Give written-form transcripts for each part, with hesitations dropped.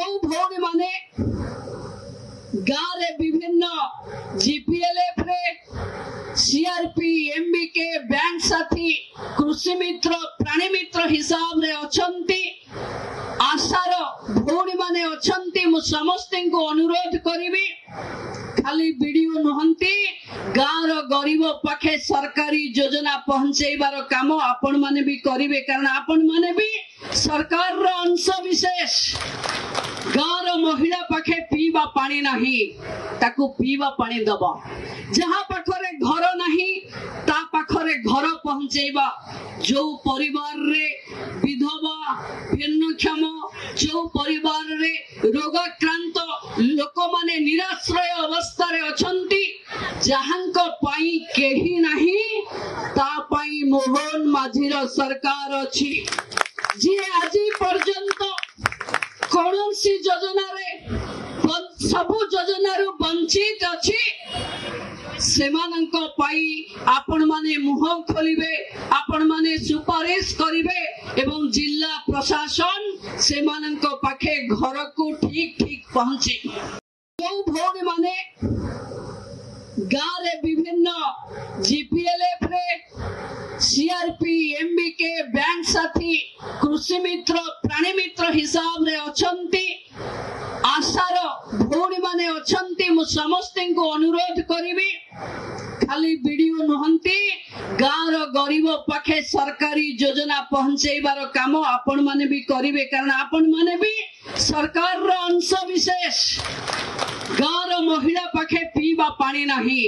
जो भौणी माने गाँव रे विभिन्न जीपीएलएफ रे सीआरपी एमबीके बैंक साथी कृषि मित्र प्राणी मित्र हिसाब रे अछंती आशार भौणी माने अछंती मु समस्त को अनुरोध करिवि खाली वीडियो नुहंती गाँव रो गरीब पाखे सरकारी योजना पहुंचेबार काम आपण माने भी करिवे कारण आपण माने भी सरकार रो अंश विशेष गाँव रो महिला पाखे पीवा पानी नहीं ताकू पीवा पानी दबा जहाँ पाखरे घर नहीं ता पाखरे घर पहुंचेबा जो परिवार रे विधवा भिन्नक्षम जो परिवार रे रोगाक्रांत लोक माने निराश्रय अवस्था रे अछंती जहांक पाई केही नहीं ता पाई मोहन माझीर सरकार अछि जी आज पर्यंत कौनसी योजना रे सबु योजना रु वंचित अछि सेमानंक पाई आपण माने मुह खोलिबे आपण माने सुपारिश करिवे एवं जिला प्रशासन सेमानंक पाखे घर को ठीक ठीक पहुंचे जो भौणी माने गाँव रे विभिन्न जीपीएलएफ रे सीआरपी एमबीके बैंक साथी कृषि मित्र प्राणी मित्र हिसाब रे अछंती आशार भौणी माने अछंती मु समस्त को अनुरोध करिवि खाली वीडियो नुहंती गाँव रो गरीब पाखे सरकारी योजना पहुंचेबार काम आपण माने भी करिवे कारण आपण माने भी सरकार रो अंश विशेष गाँव रो महिला पाखे पीवा पानी नहीं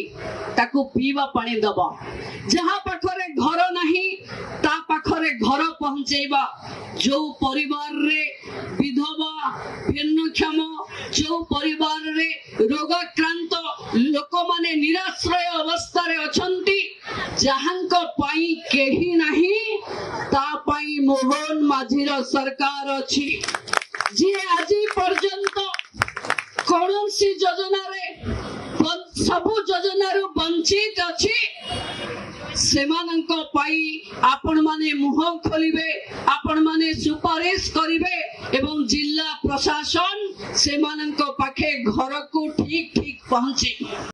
ताकू पीवा पानी दबा जहाँ पाखरे घर नहीं ता पाखरे घर पहुंचेबा जो परिवार रे विधवा भिन्नक्षम जो परिवार रे रोगाक्रांत लोक माने निराश्रय अवस्था रे अछंती जहांक पाई केही नहीं ता पाई मोहन माझीर सरकार अछि जी आज पर्यंत कौनसी योजना रे सबु योजना रु वंचित अछि सेमानंक पाई आपण माने मुह खोलिबे आपण माने सुपारिश करिवे एवं जिला प्रशासन सेमानंक पाखे घर को ठीक ठीक पहुंचे।